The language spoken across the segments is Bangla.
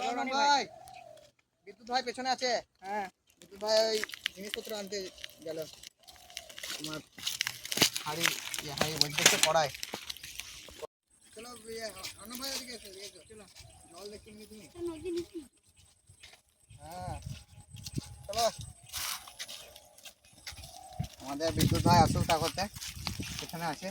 ভাই বিদ্যুৎ ভাই পেছনে আছে। হ্যাঁ বিদ্যুৎ ভাই ওই জিনিসপত্র আনতে গেল তোমার হাড়ি বলতে পড়ায়। চলো অন্য ভাই ওদিকে এসো, চলো জল দেখতে নিয়ে তুমি। হ্যাঁ চলো আমাদের বিদ্যুৎ ভাই আসুক তা করতে এখানে আছে।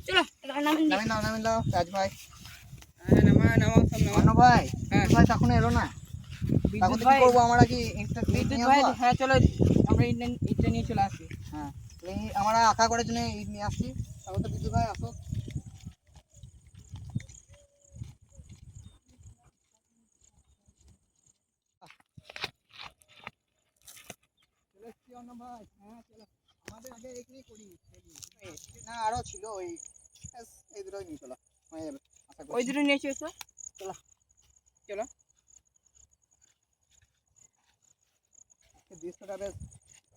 চলো নামিন দাও রাজ ভাই। অন্য ভাই বিদ্যুৎ ভাই তখন এলো না, তখন কি করবো আমরা? কি বিদ্যুৎ ভাই হ্যাঁ চলো আমরা ইটটা নিয়ে চলে আসি। হ্যাঁ আমরা আঁকা করার জন্য ইট নিয়ে আসছি। তখন তো বিদ্যুৎ ভাই আসো। অন্য ভাই হ্যাঁ চলো আমাদের আগে এখানেই করি না, আরো ছিল ওই এই দুটোই নিয়ে চলো হয়ে যাবে। ওই দুটো নিয়ে এসো। চলো চলো দৃশ্যটা বেশ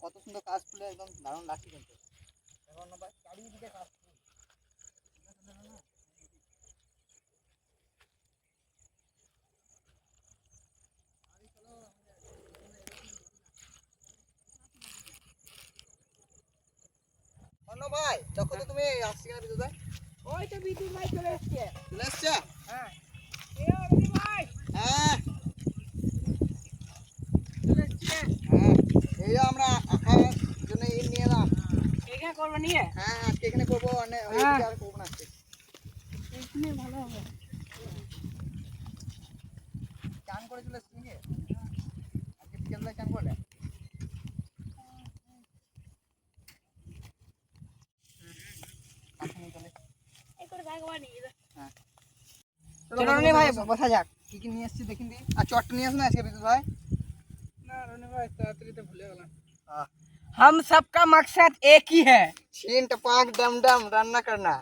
কত সুন্দর, কাজ ফুলে একদম দারুণ লাগছে কিন্তু। অন্য ভাই চারিদিকে কাজ ফুল। অন্য ভাই দেখো তো তুমি আসছি কিনা বিদ্যুৎ ভাই। ওই তো বিদ্যুৎ ভাই চলে এসছে। চলে এসছে? হ্যাঁ বিদ্যুৎ ভাই হ্যাঁ চলে এসছে। হ্যাঁ এই যে আমরা আঁকার জন্য ইট নিয়ে এলাম। এখানে করবো নিয়ে। হ্যাঁ আজকে এখানে করবো, আর করবো না আজকে। এখানে ভালো হবে। চান করে চলে এসছি নাকি আজকে বিকেলবেলায় চান করলে? চলো রনি ভাই বসা যাক। কি কি নিয়ে এসছি দেখিন দিই। আর চটটা নিয়ে আসুন আজকে বিদ্যুৎ ভাই। না রনি ভাই তাড়াতাড়ি তো ভুলে গেলাম। हम सबका मकसद एक ही है। छीन टपाक डम डम रान्ना करना।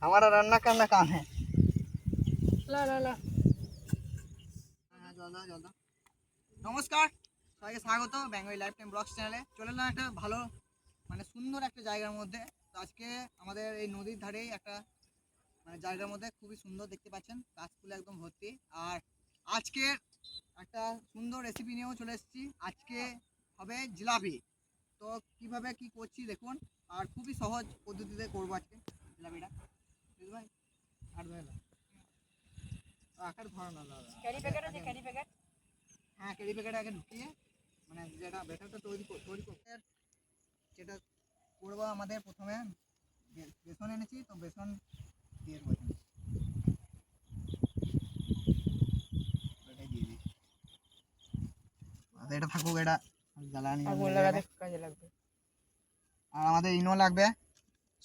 हमारा रान्ना करना काम है। ला ला ला নমস্কার, সবাইকে স্বাগত বেঙ্গলি লাইফ টাইম ব্লগস চ্যানেলে। চলে এলাম একটা ভালো মানে সুন্দর একটা জায়গার মধ্যে। তো আজকে আমাদের এই নদীর ধারেই একটা মানে জায়গার মধ্যে খুবই সুন্দর দেখতে পাচ্ছেন, গাছগুলো একদম ভর্তি। আর আজকে একটা সুন্দর রেসিপি নিয়েও চলে এসেছি। আজকে হবে জিলাপি। তো কিভাবে কি করছি দেখুন, আর খুবই সহজ পদ্ধতিতে করবো আজকে জিলাপিটা। বুঝলি ভাই আর ধরে আকার ধরো না দাদা। ক্যারি প্যাকেট আছে ক্যারি প্যাকেট। হ্যাঁ ক্যারি প্যাকেট আগে ঢুকিয়ে মানে যেটা ব্যাটারটা তৈরি করতে যেটা করবো আমাদের প্রথমে বেসন এনেছি, তো বেসন দিয়ে দেবো এটা থাকুক, এটা জ্বালানি কাজে লাগবে। আর আমাদের ইনো লাগবে।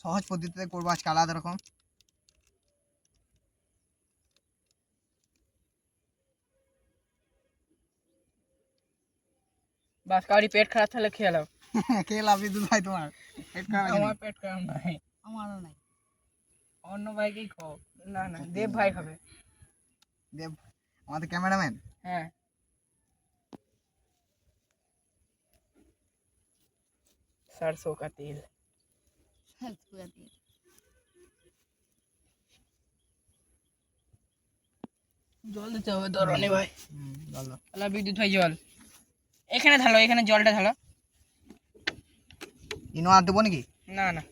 সহজ পদ্ধতিতে করবো আজকে আলাদা রকম। বাস কাউরি পেট খারাপ থাকলে খেয়ে নাও। খেয়ে লাভ বিদ্যুৎ ভাই, তোমার পেট খারাপ? আমার পেট খারাপ নাই। আমারও নাই। অন্য ভাইকেই খাও। না না দেব ভাই খাবে। দেব আমাদের ক্যামেরাম্যান। হ্যাঁ सरसों का तेल। জল দিতে হবে তো রনি ভাই। তাহলে বিদ্যুৎ ভাই জল এখানে ঢালো, এখানে জলটা ঢালো। ইনো আর দেবো নাকি? না না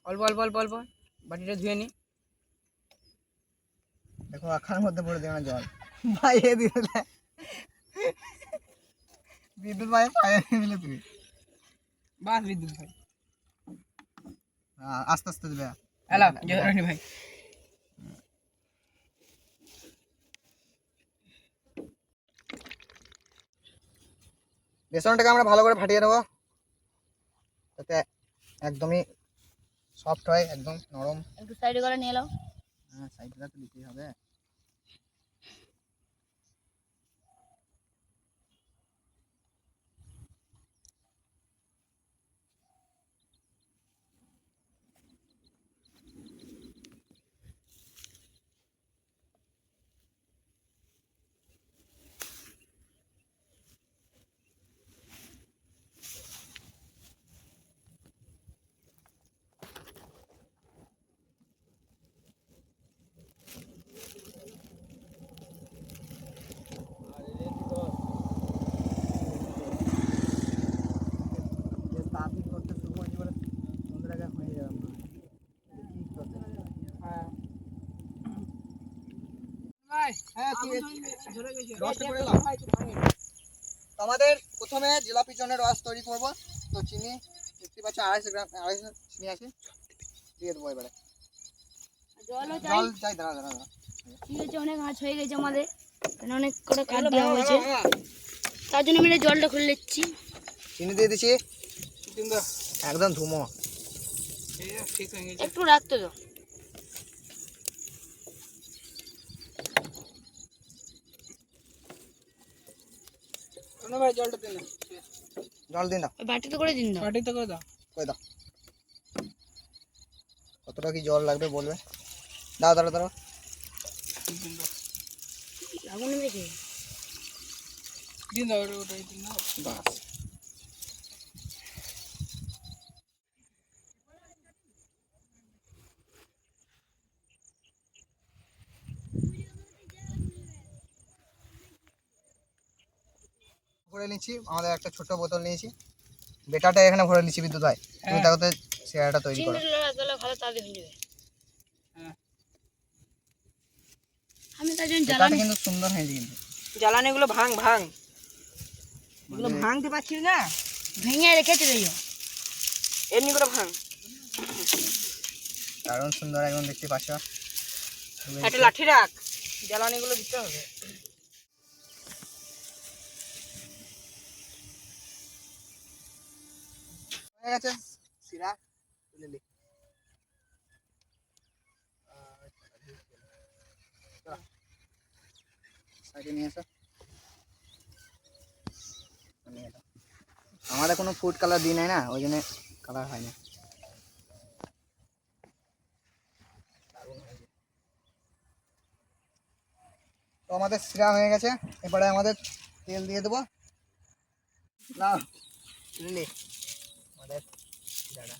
অল্প অল্প অল্প অল্প বাটিটা ধুয়ে নি। দেখো আখার মধ্যে পড়ে দেবে না জল ভাই। এ বিদ্যুৎ ভাই পায়ে দিলে তুমি। বাস বিদ্যুৎ ভাই আস্তে আস্তে দিবে। হ্যালো রনি ভাই বেসনটাকে আমরা ভালো করে ফাটিয়ে দেবো যাতে একদমই সফট হয়, একদম নরম। একটু সাইডে করে নিয়ে নাও। হ্যাঁ সাইডটা তো দিতেই হবে। হ্যাঁ রসটা করে নাও। তো আমাদের প্রথমে জিলাপির জন্য রস তৈরি করব। তো চিনি দেখতে পাচ্ছ 250 গ্রাম চিনি আছে, দিয়ে দেবো এবারে। জল চাই, দাঁড়া দাঁড়া দাঁড়া। ঠিক আছে, অনেক মাছ হয়ে গেছে আমাদের, অনেক করে কাট দেওয়া হয়েছে, তার জন্য আমি এটা জলটা খুলে নিচ্ছি। চিনি দিয়ে দিচ্ছি, একদম ধুমো। একটু রাখতে দাও। জল দিন দাও, বাটিতে করে দিন দাও। করে দাও। কতটা কি জল লাগবে বলবে। দাও দাঁড়া দাঁড়া। আগুনে দেখে বাস ভরে নিচ্ছি। আমাদের একটা ছোট বোতল নিয়েছি, বেটাটা এখানে ভরে নিচ্ছি। বিদ্যুৎ ভাই তুমি তাহলে সিরাটা তৈরি করো। চিনি ভালো তাড়াতাড়ি হয়ে যাবে। আমি তার জন্য বেটাটা কিন্তু সুন্দর হয়েছে কিন্তু। জ্বালানি গুলো ভাঙ এগুলো ভাঙতে পারছি না, ভেঙে রেখেছে দেখো, এমনি করে ভাঙ। দারুণ সুন্দর একদম দেখতে পাচ্ছ। একটা লাঠি রাখ, জ্বালানি গুলো দিতে হবে। হয়ে গেছে সিরা, তুলে নি। সাইডে নিয়ে এসো। আমাদের কোনো ফুড কালার দিই নাই না, ওই জন্য কালার হয় না। তো আমাদের সিরা হয়ে গেছে, এবারে আমাদের তেল দিয়ে দেবো। না লিলি আমাদের সিরাটা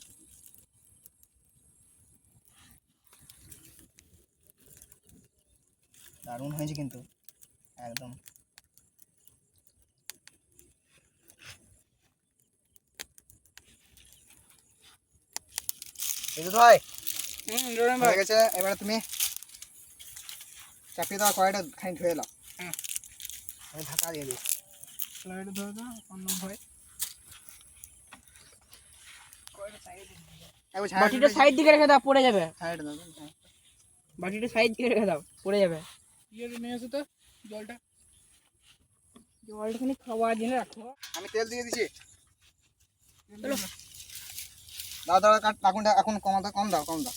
দারুণ হয়েছে কিন্তু একদম। বিদ্যুৎ ভাই হয়ে গেছে, এবারে তুমি চাপিয়ে দেওয়া কড়াইটা খানি ধুয়ে নাও। আমি ঢাকা দিয়ে দিই। বাটিটা সাইড দিকে রেখে দাও, পড়ে যাবে। সাইডে দাও। বাটিটা সাইড দিকে রেখে দাও, পড়ে যাবে। নিয়ে আসো তো জলটা খানি খাওয়ার জন্য রাখো। আমি তেল দিয়ে দিছি। দাও দাও, আগুনটা এখন কম দাও, কম দাও, কম দাও।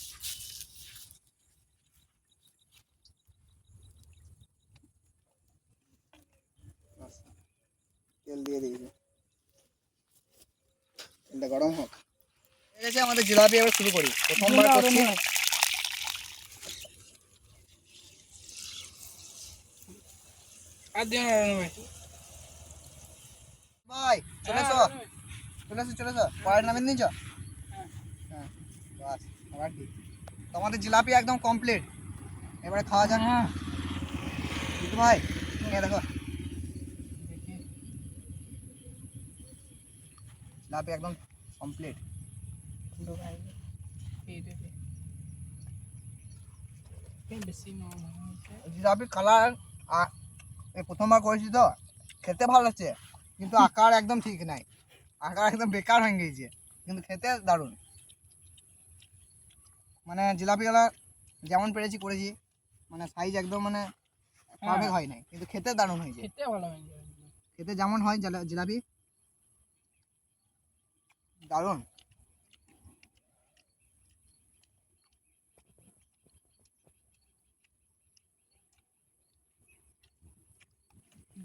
তেল দিয়ে দিয়েছি, তেলটা গরম হোক। ঠিক আছে, আমাদের জিলাপি এবার শুরু করি। প্রথমবার করছি। আর দিও না ভাই। ভাই চলে এসো, চলে এসো, চলে এসো। কড়াই নামিয়ে নিয়েছ? হ্যাঁ বাস, আবার ঠিক। তো আমাদের জিলাপি একদম কমপ্লিট, এবারে খাওয়া যাক। বিদ্যুৎ ভাই নিয়ে দেখো, জিলাপি একদম কমপ্লিট। জিলাপির কালার এই প্রথমবার করেছি তো, খেতে ভালো লাগছে, কিন্তু আকার একদম ঠিক নাই, আকার একদম বেকার হয়ে গিয়েছে, কিন্তু খেতে দারুণ। মানে জিলাপিগুলো যেমন পেরেছি করেছি, মানে সাইজ একদম মানে পারফেক্ট হয় নাই, কিন্তু খেতে দারুণ হয়েছে। খেতে ভালো হয়েছে, খেতে যেমন হয় জিলাপি দারুণ।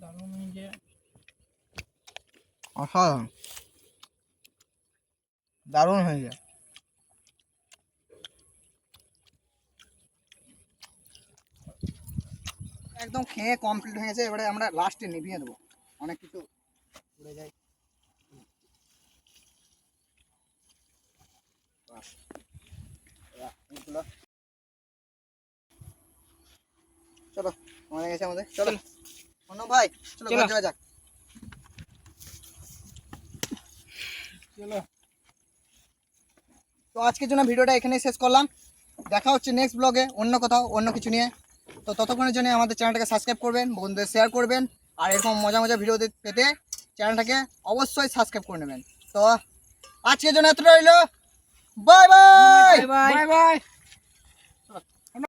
দারুণ হয়েছে, অসাধারণ, দারুণ হয়েছে। একদম খেয়ে কমপ্লিট হয়ে গেছে, এবারে আমরা লাস্টে নিভিয়ে দেবো, অনেক কিছু উড়ে যায়। চলো আমাদের গেছে, আমাদের চলো অন্য ভাই, চলো ঘরে যাওয়া যাক। চলো। তো আজকের জন্য ভিডিওটা এখানেই শেষ করলাম। দেখা হচ্ছে নেক্সট ব্লগে অন্য কোথাও অন্য কিছু নিয়ে। তো ততক্ষণের জন্য আমাদের চ্যানেলটাকে সাবস্ক্রাইব করবেন, বন্ধুদের শেয়ার করবেন, আর এরকম মজা মজা ভিডিও পেতে চ্যানেলটাকে অবশ্যই সাবস্ক্রাইব করে নেবেন। তো আজকের জন্য এতটা রইলো। Bye bye. Bye bye.